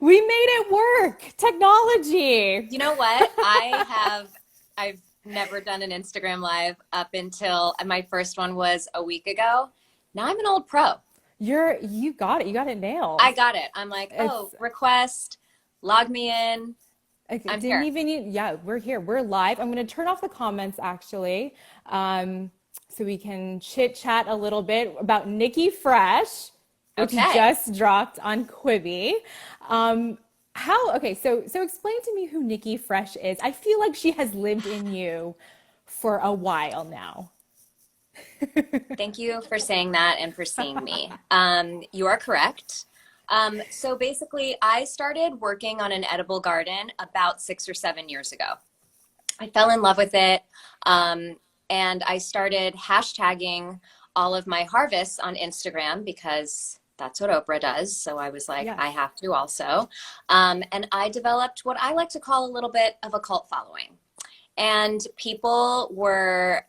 We made it work. Technology. You know what? I've never done an Instagram live up until my first one was a week ago. Now I'm an old pro. You got it. You got it nailed. I got it. I'm like, oh, It's request, log me in. I I'm didn't here. even need, yeah, we're here. We're live. I'm going to turn off the comments actually, so we can chit chat a little bit about Nikki Fresh, which Okay. just dropped on Quibi. Okay, so explain to me who Nikki Fresh is. I feel like she has lived in you for a while now. Thank you for saying that and for seeing me. You are correct. So basically, I started working on an edible garden about 6 or 7 years ago. I fell in love with it, and I started hashtagging all of my harvests on Instagram because that's what Oprah does. So I was like, Yes. I have to also. And I developed what I like to call a little bit of a cult following. And people were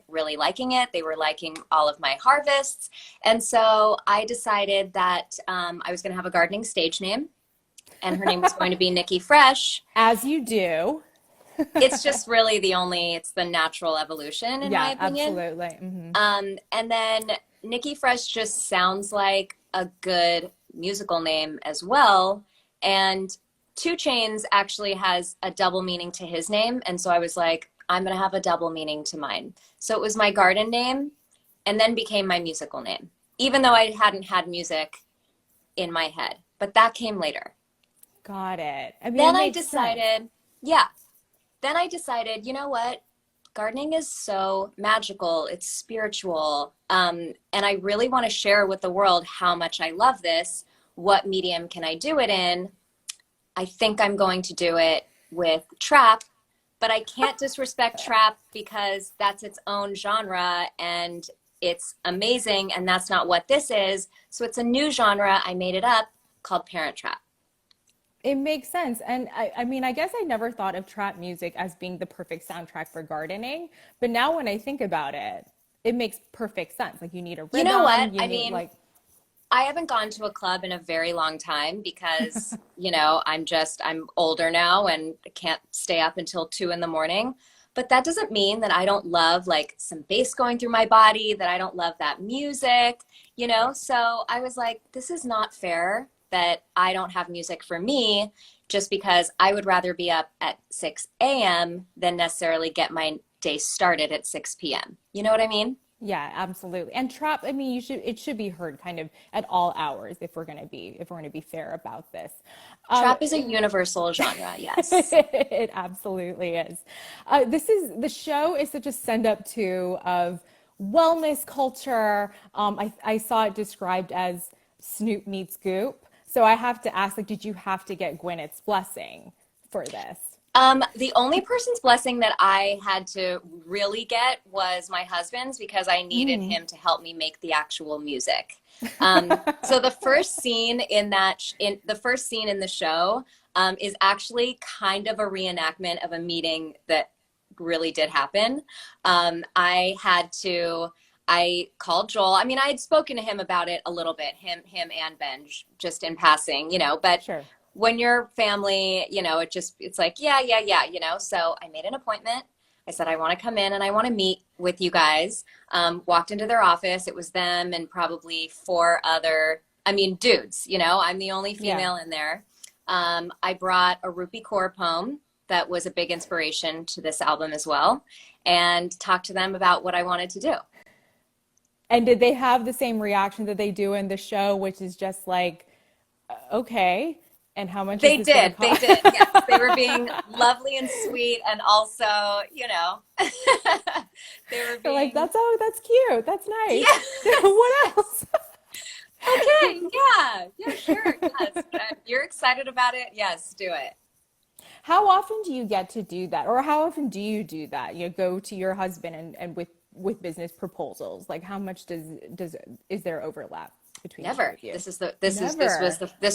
really liking it. They were liking all of my harvests. And so I decided that I was going to have a gardening stage name, and her name was going to be Nikki Fresh. As you do. It's just really it's the natural evolution, in my Yeah, opinion. absolutely. Hmm. And then Nikki Fresh just sounds like a good musical name as well. And Two Chains actually has a double meaning to his name. And so I was like, I'm going to have a double meaning to mine. So it was my garden name and then became my musical name, even though I hadn't had music in my head. But that came later. Got it. I mean, it Then I makes sense. decided, yeah, then I decided, you know what? Gardening is so magical. It's spiritual. And I really want to share with the world how much I love this. What medium can I do it in? I think I'm going to do it with trap, but I can't disrespect trap because that's its own genre and it's amazing. And that's not what this is. So it's a new genre. I made it up called Parent Trap. It makes sense. And I mean, I guess I never thought of trap music as being the perfect soundtrack for gardening. But now when I think about it, it makes perfect sense. Like you need a You know what? rhythm, you I need mean, like, I haven't gone to a club in a very long time because, I'm older now and can't stay up until 2 in the morning. But that doesn't mean that I don't love like some bass going through my body, that I don't love that music. So I was like, this is not fair that I don't have music for me just because I would rather be up at 6 a.m. than necessarily get my day started at 6 p.m. You know what I mean? yeah, absolutely. And trap, I mean, it should be heard kind of at all hours if we're gonna be fair about this. Um, Trap is a universal genre, yes. it absolutely is. The show is such a send up to of wellness culture. I saw it described as Snoop meets Goop. So I have to ask, like, did you have to get Gwyneth's blessing for this? The only person's blessing that I had to really get was my husband's because I needed him to help me make the actual music. So the first scene in the first scene in the show, is actually kind of a reenactment of a meeting that really did happen. I called Joel. I mean, I had spoken to him about it a little bit, him and Ben, just in passing, but Sure. when you're family, it's like, yeah, yeah, yeah. So I made an appointment. I said, I want to come in and I want to meet with you guys. Walked into their office. It was them and probably four other, dudes, I'm the only Yeah. female in there. I brought a Rupi Kaur poem that was a big inspiration to this album as well, and talked to them about what I wanted to do. And did they have the same reaction that they do in the show, which is just like, okay, and how much is They this going to did. They cost? did. Yes. They were being lovely and sweet. And also, they were They're like, being, that's cute. That's nice. yeah, What else? okay. Yeah. Yeah, sure. Yes. You're excited about it. Yes, do it. How often do you get to do that? Or how often do you do that? You go to your husband and with business proposals. Like how much does is there overlap between the two Never. of you? This Never.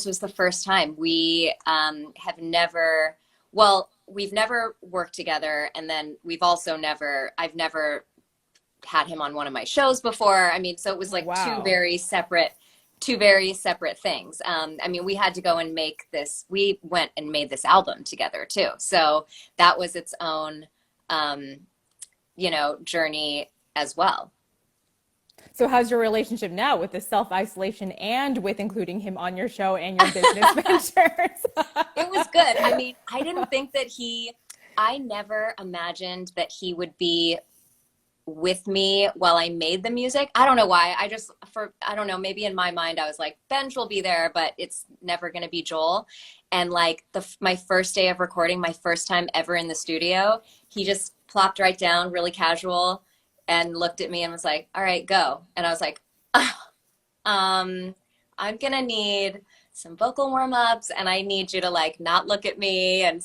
was the first time we have never. Well, we've never worked together, and then I've never had him on one of my shows before. So it was Oh, like two wow. very separate two very separate things. I mean, we had to go and we went and made this album together too. So that was its own, journey as well. So how's your relationship now with the self-isolation and with including him on your show and your business ventures? It was good. I mean, I never imagined that he would be with me while I made the music. I don't know why. I don't know, maybe in my mind I was like, Benj will be there, but it's never going to be Joel. And like my first day of recording, my first time ever in the studio, he just plopped right down, really casual, and looked at me and was like, all right, go. And I was like, I'm going to need some vocal warm-ups, and I need you to like not look at me. And,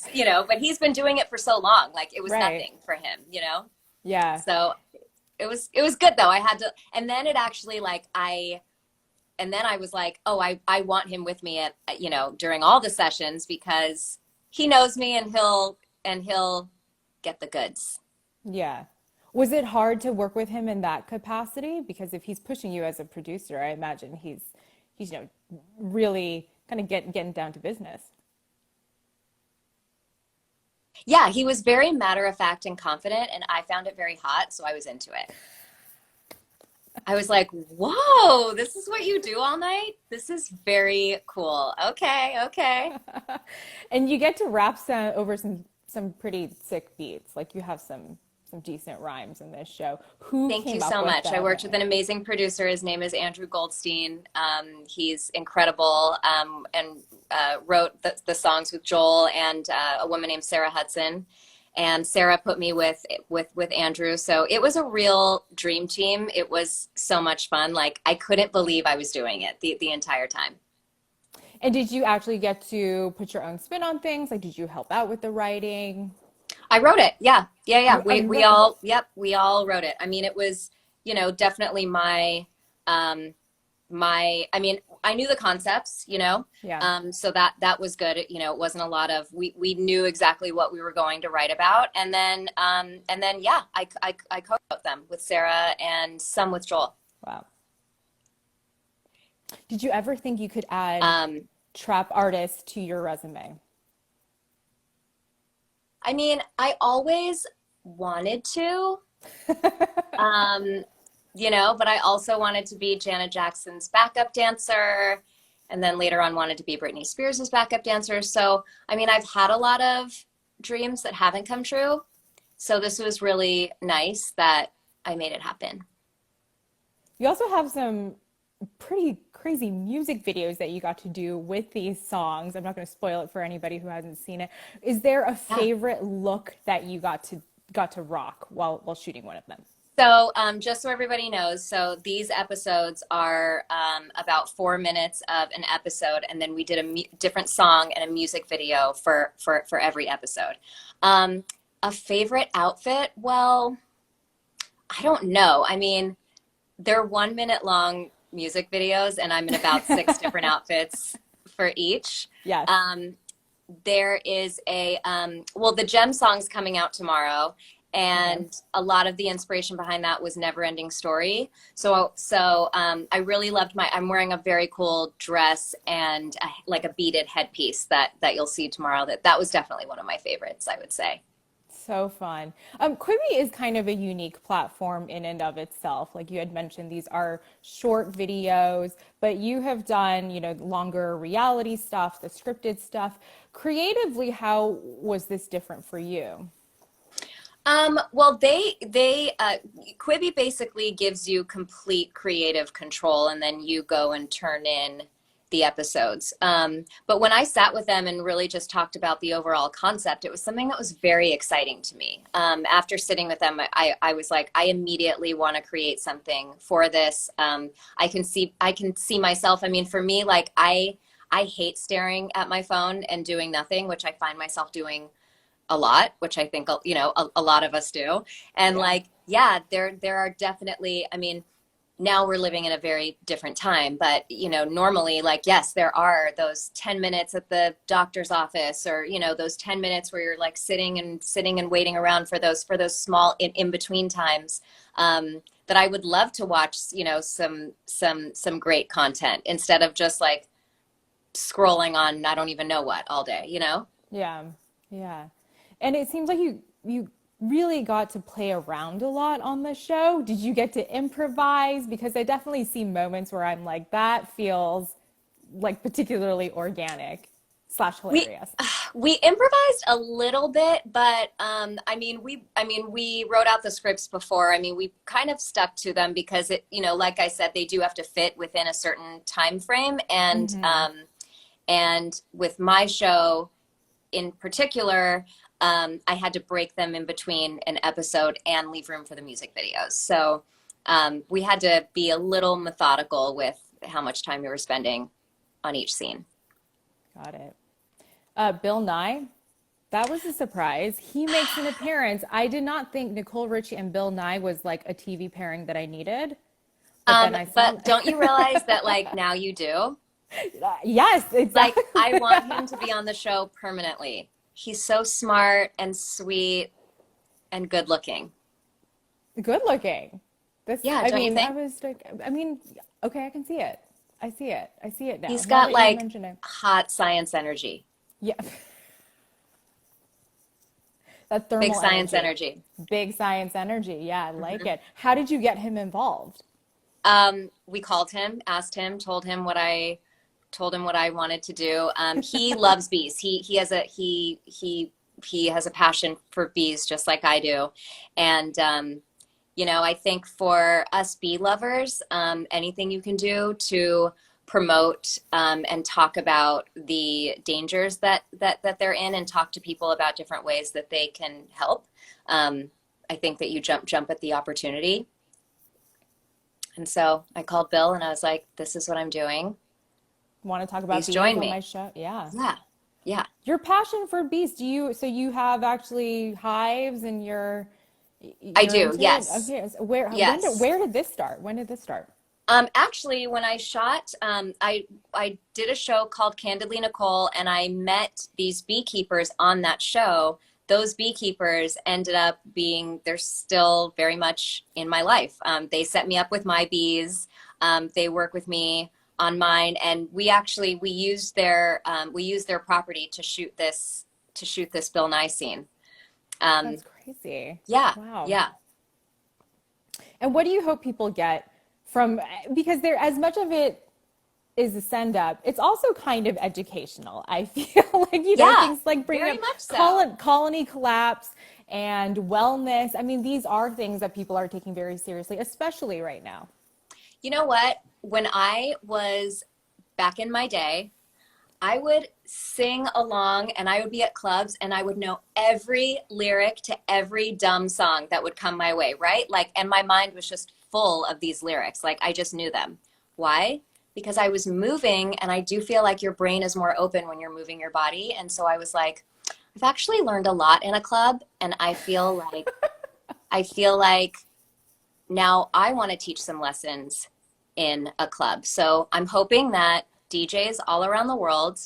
but he's been doing it for so long. Like it was nothing for him, Yeah. So it was good though. I had to, and then it actually and then I was like, oh, I want him with me at, during all the sessions, because he knows me and he'll get the goods. Yeah. Was it hard to work with him in that capacity? Because if he's pushing you as a producer, I imagine he's really kind of getting down to business. Yeah, he was very matter of fact and confident, and I found it very hot, so I was into it. I was like, whoa, this is what you do all night? This is very cool. Okay. And you get to rap over some pretty sick beats. Like you have some decent rhymes in this show. Thank you so much. I worked with an amazing producer. His name is Andrew Goldstein. He's incredible, and wrote the songs with Joel and a woman named Sarah Hudson. And Sarah put me with Andrew. So it was a real dream team. It was so much fun. Like I couldn't believe I was doing it the entire time. And did you actually get to put your own spin on things? Like, did you help out with the writing? I wrote it. Yeah. We all wrote it. I mean, it was, definitely I mean, I knew the concepts, Yeah. So that was good. It wasn't a lot of, we knew exactly what we were going to write about. And then, yeah, I co-wrote them with Sarah and some with Joel. Wow. Did you ever think you could add trap artists to your resume? I mean, I always wanted to, but I also wanted to be Janet Jackson's backup dancer, and then later on wanted to be Britney Spears' backup dancer. So, I mean, I've had a lot of dreams that haven't come true. So this was really nice that I made it happen. You also have some pretty crazy music videos that you got to do with these songs. I'm not going to spoil it for anybody who hasn't seen it. Is there a favorite look that you got to rock while shooting one of them? So just so everybody knows, so these episodes are about 4 minutes of an episode, and then we did a different song and a music video for every episode. A favorite outfit? Well, I don't know. I mean, they're 1 minute long music videos, and I'm in about 6 different outfits for each. Yes. There is the Gem song's coming out tomorrow. And a lot of the inspiration behind that was Never Ending Story. So I really loved I'm wearing a very cool dress and a beaded headpiece that you'll see tomorrow. That was definitely one of my favorites, I would say. So fun. Quibi is kind of a unique platform in and of itself. Like you had mentioned, these are short videos, but you have done, longer reality stuff, the scripted stuff. Creatively, how was this different for you? Well, Quibi basically gives you complete creative control, and then you go and turn in the episodes. But when I sat with them and really just talked about the overall concept, it was something that was very exciting to me. After sitting with them, I was like, I immediately want to create something for this. I can see myself. I mean, for me, like I hate staring at my phone and doing nothing, which I find myself doing a lot, which I think, a lot of us do. And there are definitely, I mean, now we're living in a very different time, but, normally yes, there are those 10 minutes at the doctor's office, or, those 10 minutes where you're sitting and waiting around for those small in between times. that I would love to watch, you know, some great content instead of just like scrolling on I don't even know what all day, you know? Yeah. Yeah. And it seems like you really got to play around a lot on the show. Did you get to improvise? Because I definitely see moments where I'm like, that feels like particularly organic slash We hilarious. we improvised a little bit, but we wrote out the scripts before. I mean, we kind of stuck to them because it, you know, like I said, they do have to fit within a certain time frame, and with my show in particular, I had to break them in between an episode and leave room for the music videos. So we had to be a little methodical with how much time we were spending on each scene. Got it. Bill Nye, that was a surprise. He makes an appearance. I did not think Nicole Richie and Bill Nye was like a TV pairing that I needed. But then I saw. But don't you realize that like now you do? Yes, Like exactly. I want him to be on the show permanently. He's so smart and sweet and good looking. Good looking. This, Yeah, I don't you mean, I think? was like, I mean, okay, I can see it. I see it. I see it now. He's Now got that you like mention it. hot science energy, Yeah. That big thermal science energy. energy. Big science energy. Yeah, I like it. How did you get him involved? We called him, asked him, told him what I wanted to do. He loves bees. He has a passion for bees just like I do. And you know, I think for us bee lovers, anything you can do to promote and talk about the dangers that they're in and talk to people about different ways that they can help. I think that you jump at the opportunity. And so I called Bill and I was like, this is what I'm doing. Want to talk about Please bees join on my me. show? Yeah. Yeah. Yeah. Your passion for bees, so you have actually hives and I you're do. into it? Yes. Okay. So Yes. where did this start? When did this start? Actually, when I shot, I did a show called Candidly Nicole, and I met these beekeepers on that show. Those beekeepers ended up they're still very much in my life. They set me up with my bees. They work with me on mine, and we used their property to shoot this Bill Nye scene. That's crazy. Yeah, Wow. yeah. And what do you hope people get from, because there, as much of it is a send up, it's also kind of educational. I feel like, Yeah, things like bringing very up much so. colony collapse and wellness. I mean, these are things that people are taking very seriously, especially right now. You know what? When I was back in my day, I would sing along and I would be at clubs and I would know every lyric to every dumb song that would come my way, right? Like, and my mind was just full of these lyrics. Like, I just knew them. Why? Because I was moving, and I do feel like your brain is more open when you're moving your body. And so I was like, I've actually learned a lot in a club, and I feel like now I want to teach some lessons in a club. So I'm hoping that DJs all around the world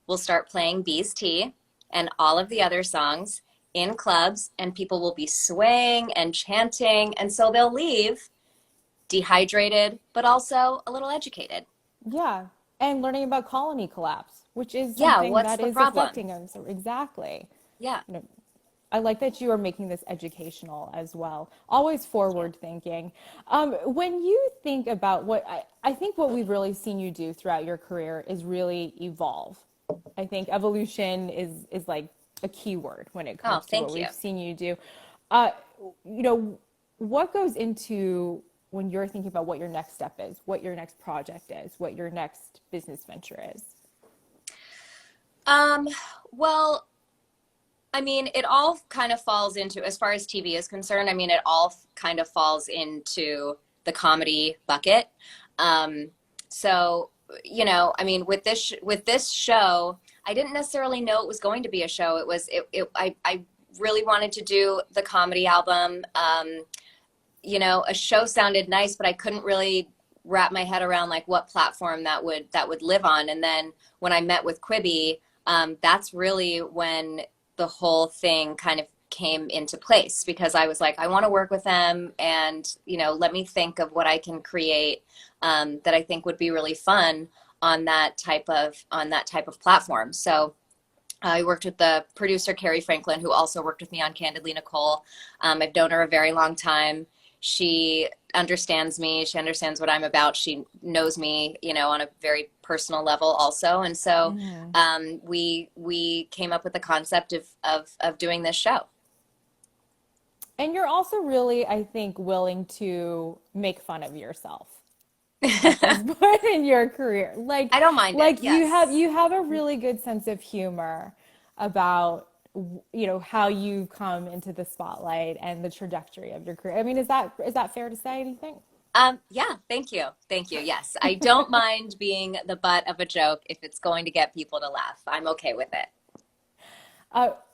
will start playing Bee's Tea and all of the other songs in clubs, and people will be swaying and chanting. And so they'll leave dehydrated, but also a little educated. Yeah. And learning about colony collapse, which is Yeah, something what's that the is problem? affecting us. Exactly. Yeah. I like that you are making this educational as well. Always forward thinking. When you think about I think what we've really seen you do throughout your career is really evolve. I think evolution is like a key word when it Oh, comes to what thank you. we've seen you do. Uh, what goes into when you're thinking about what your next step is, what your next project is, what your next business venture is? Well, I mean, it all kind of falls into, as far as TV is concerned, I mean, it all kind of falls into the comedy bucket. So, you know, I mean, with this show, I didn't necessarily know it was going to be a show. I really wanted to do the comedy album. You know, a show sounded nice, but I couldn't really wrap my head around like what platform that would live on. And then when I met with Quibi, that's really when the whole thing kind of came into place, because I was like, I want to work with them, and, you know, let me think of what I can create that I think would be really fun on that type of platform. So I worked with the producer, Carrie Franklin, who also worked with me on Candidly Nicole. I've known her a very long time. She understands me. She understands what I'm about. She knows me, you know, on a very personal level also. And so we came up with the concept of doing this show. And you're also really, I think, willing to make fun of yourself at this point in your career. I don't mind it. Yes. You have a really good sense of humor about, you know, how you come into the spotlight and the trajectory of your career. I mean, is that fair to say, do you think? Yeah, thank you. Thank you. Yes. I don't mind being the butt of a joke if it's going to get people to laugh. I'm okay with it.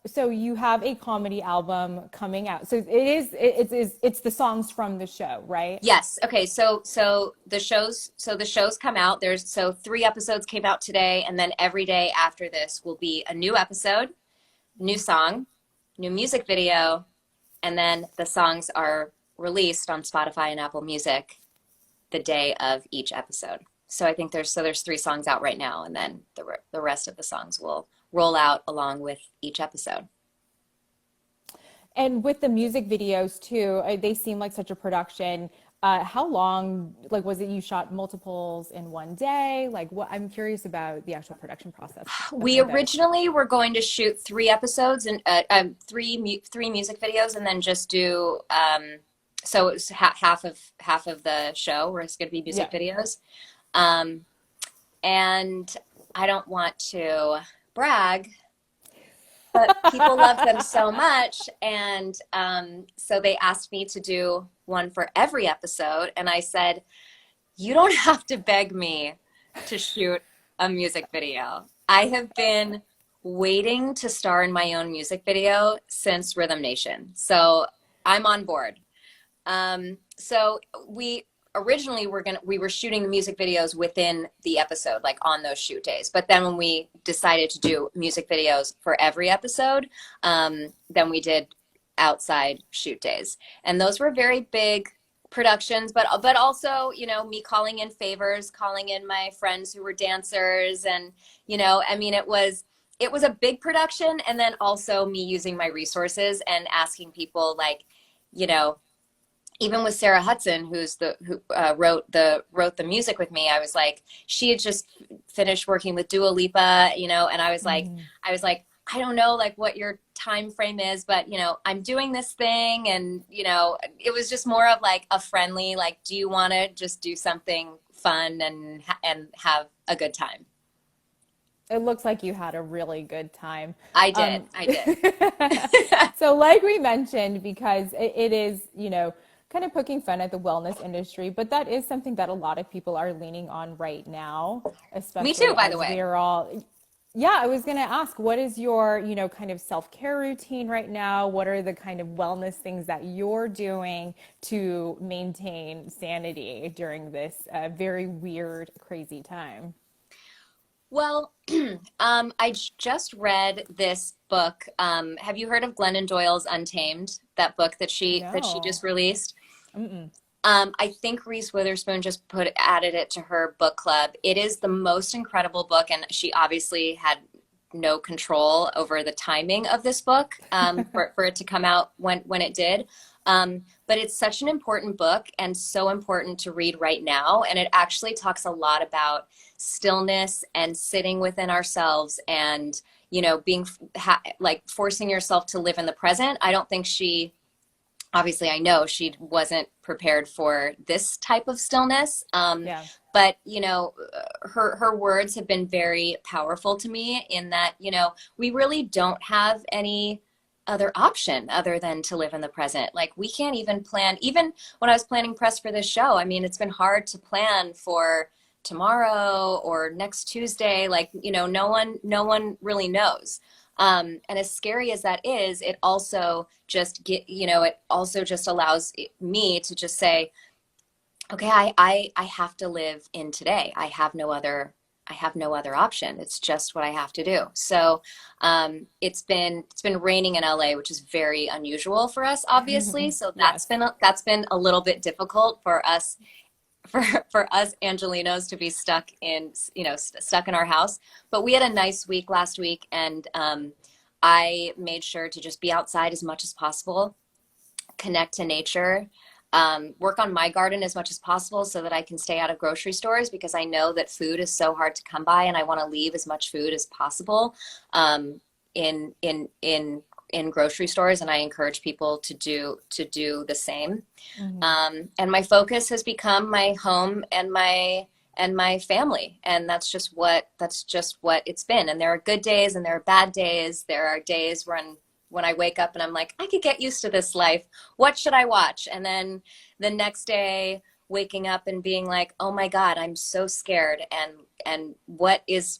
So you have a comedy album coming out. So it's the songs from the show, right? Yes. Okay. So the shows come out. There's 3 episodes came out today, and then every day after this will be a new episode, new song, new music video, and then the songs are released on Spotify and Apple Music the day of each episode. So I think there's 3 songs out right now, and then the rest of the songs will roll out along with each episode. And with the music videos too, they seem like such a production. How long, like, was it you shot multiples in one day? Like, what, I'm curious about the actual production process. We originally were going to shoot 3 episodes and three music videos, and then just do so it was half of the show where it's going to be music videos. And I don't want to brag, but people love them so much, and so they asked me to do one for every episode, and I said, you don't have to beg me to shoot a music video. I have been waiting to star in my own music video since Rhythm Nation, so I'm on board. So we originally we were shooting the music videos within the episode, like on those shoot days. But then when we decided to do music videos for every episode, then we did outside shoot days. And those were very big productions, but also, you know, me calling in favors, calling in my friends who were dancers. And, you know, I mean, it was a big production. And then also me using my resources and asking people, like, you know, even with Sarah Hudson, who wrote the music with me, I was like, she had just finished working with Dua Lipa, you know, and I was like, I don't know, like, what your time frame is, but, you know, I'm doing this thing, and, you know, it was just more of like a friendly, like, do you want to just do something fun and have a good time? It looks like you had a really good time. I did. So like we mentioned, because it is, you know, kind of poking fun at the wellness industry, but that is something that a lot of people are leaning on right now, especially. Me too, by the way. Yeah, I was going to ask, what is your, you know, kind of self-care routine right now? What are the kind of wellness things that you're doing to maintain sanity during this very weird, crazy time? Well, I just read this book. Have you heard of Glennon Doyle's Untamed? That book that she just released? I think Reese Witherspoon just added it to her book club. It is the most incredible book, and she obviously had no control over the timing of this book for it to come out when it did. But it's such an important book, and so important to read right now. And it actually talks a lot about stillness and sitting within ourselves, and, you know, being like forcing yourself to live in the present. I don't think obviously, I know she wasn't prepared for this type of stillness. But, you know, her words have been very powerful to me, in that, you know, we really don't have any other option other than to live in the present. Like, we can't even plan. Even when I was planning press for this show, I mean, it's been hard to plan for tomorrow or next Tuesday. Like, you know, no one really knows. And as scary as that is, it also just allows me to just say, okay, I have to live in today. I have no other I have no other option. It's just what I have to do. So it's been raining in LA, which is very unusual for us, obviously. So Yes. that's been a little bit difficult for us, for us Angelinos to be stuck in, stuck in our house. But we had a nice week last week, and I made sure to just be outside as much as possible, connect to nature, work on my garden as much as possible so that I can stay out of grocery stores, because I know that food is so hard to come by, and I want to leave as much food as possible in grocery stores, and I encourage people to do the same. And my focus has become my home and my family, and that's just what it's been. And there are good days and there are bad days. There are days when I wake up and I'm like, I could get used to this life. What should I watch? And then the next day, waking up and being like, oh my God, I'm so scared. And what is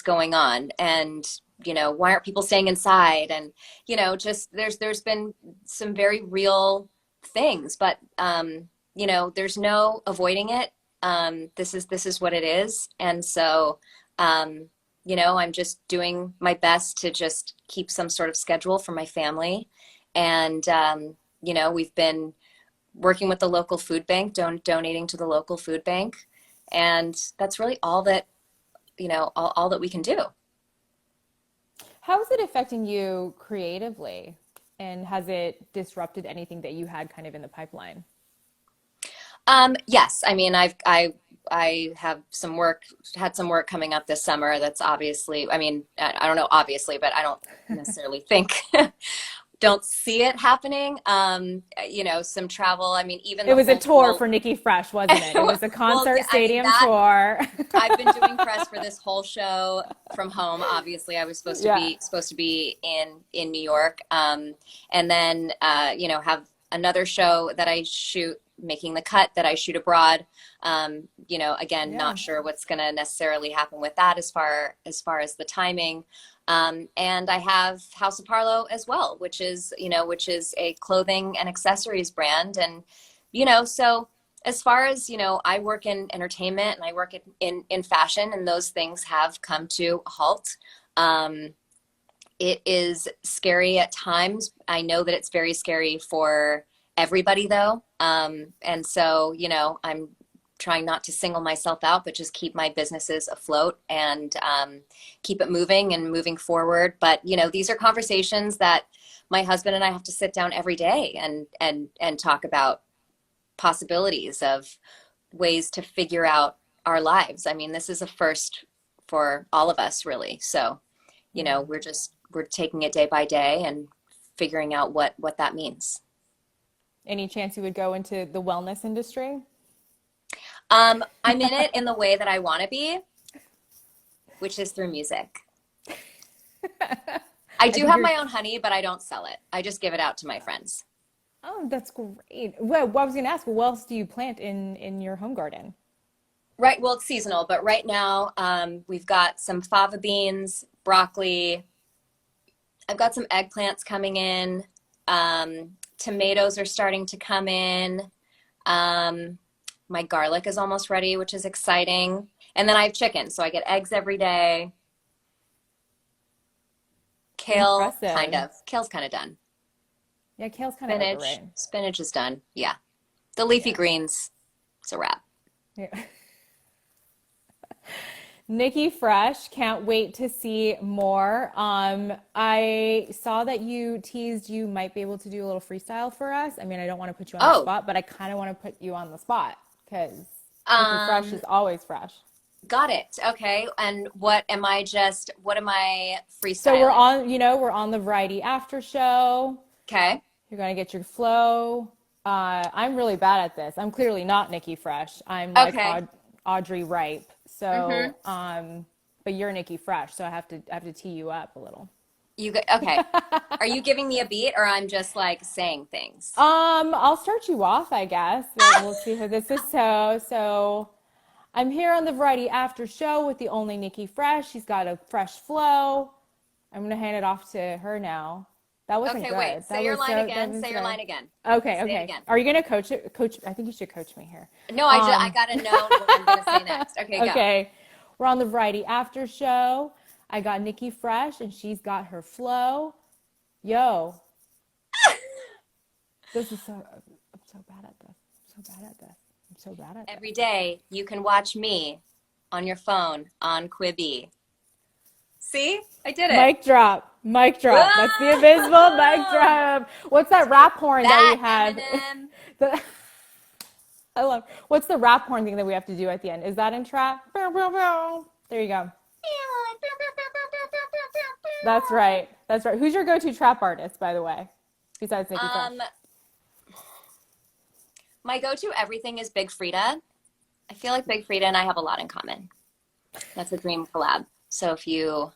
going on? And, why aren't people staying inside? And, just there's been some very real things, but, there's no avoiding it. This is what it is. And so, I'm just doing my best to just keep some sort of schedule for my family. And, we've been working with the local food bank, donating to the local food bank. And that's really all that, all that we can do. How is it affecting you creatively? And has it disrupted anything that you had kind of in the pipeline? Yes. I mean, I have had some work coming up this summer. That's obviously, I mean, I don't know, obviously, but I don't necessarily don't see it happening. Some travel. I mean, even It was a tour for Nikki Fre, wasn't it? It was a concert stadium tour. I've been doing press for this whole show from home. Obviously, I was supposed to be in New York. And then, have another show that I shoot, making the cut, that I shoot abroad. Not sure what's going to necessarily happen with that as far as the timing. And I have House of Parlo as well, which is a clothing and accessories brand. And, so as far as, I work in entertainment and I work in fashion, and those things have come to a halt. It is scary at times. I know that it's very scary for everybody though. And so, I'm trying not to single myself out, but just keep my businesses afloat and keep it moving and moving forward. But, these are conversations that my husband and I have to sit down every day and talk about possibilities of ways to figure out our lives. I mean, this is a first for all of us, really. So, we're taking it day by day and figuring out what that means. Any chance you would go into the wellness industry? I'm in it in the way that I want to be, which is through music. I do have my own honey, but I don't sell it. I just give it out to my friends. Oh, that's great. Well, I was going to ask, what else do you plant in your home garden? Right. Well, it's seasonal, but right now we've got some fava beans, broccoli. I've got some eggplants coming in. Tomatoes are starting to come in. My garlic is almost ready, which is exciting. And then I have chicken, so I get eggs every day. Kale, Impressive. kind of. Kale's kind of done. Yeah, kale's kind of overrated. Spinach is done. Yeah. The leafy greens, it's a wrap. Yeah. Nikki Fre, can't wait to see more. I saw that you teased you might be able to do a little freestyle for us. I mean, I don't want to put you on the spot, but I kind of want to put you on the spot because Nikki Fre is always fresh. Got it. Okay. And what am I freestyling? So we're on the Variety After Show. Okay. You're going to get your flow. I'm really bad at this. I'm clearly not Nikki Fre. I'm like Audrey Yap. So, but you're Nikki Fre, so I have to tee you up a little. Okay. Are you giving me a beat, or I'm just like saying things? I'll start you off, I guess. We'll see who this is. So I'm here on the Variety After Show with the only Nikki Fre. She's got a fresh flow. I'm gonna hand it off to her now. That wasn't good. Okay, wait. Say your line again. Say your line again. Okay, okay. Are you gonna coach it? I think you should coach me here. No, I gotta know what I'm gonna say next. Okay, go. Okay. We're on the Variety After Show. I got Nikki Fre, and she's got her flow. Yo, this is so, I'm so bad at this. I'm so bad at this. I'm so bad at this. Every day you can watch me on your phone on Quibi. See? I did it. Mic drop. Mic drop. That's the invisible mic drop. What's that rap horn that we have? Eminem. I love. What's the rap horn thing that we have to do at the end? Is that in trap? There you go. That's right. That's right. Who's your go-to trap artist, by the way, besides Nikki Fre? My go-to everything is Big Frida. I feel like Big Frida and I have a lot in common. That's a dream collab. So if you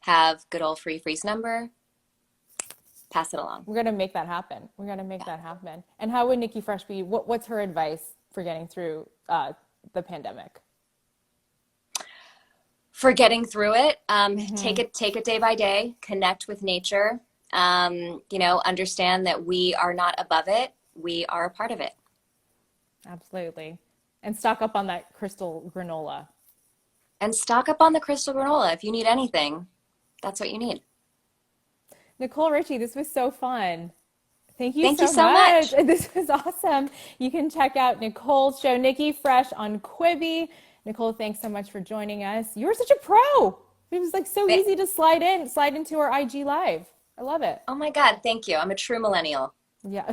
have good old Free's number, pass it along. We're gonna make that happen. We're gonna make that happen. And how would Nikki Fre be? What's her advice for getting through the pandemic? For getting through it, take it day by day. Connect with nature. Understand that we are not above it. We are a part of it. Absolutely. And stock up on that crystal granola. And stock up on the crystal granola. If you need anything, that's what you need. Nicole Richie, this was so fun. Thank you so much. This was awesome. You can check out Nicole's show, Nikki Fre, on Quibi. Nicole, thanks so much for joining us. You were such a pro. It was like so easy to slide into our IG Live. I love it. Oh my God, thank you. I'm a true millennial. Yeah,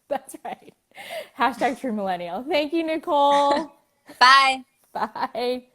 that's right. Hashtag true millennial. Thank you, Nicole. Bye. Bye.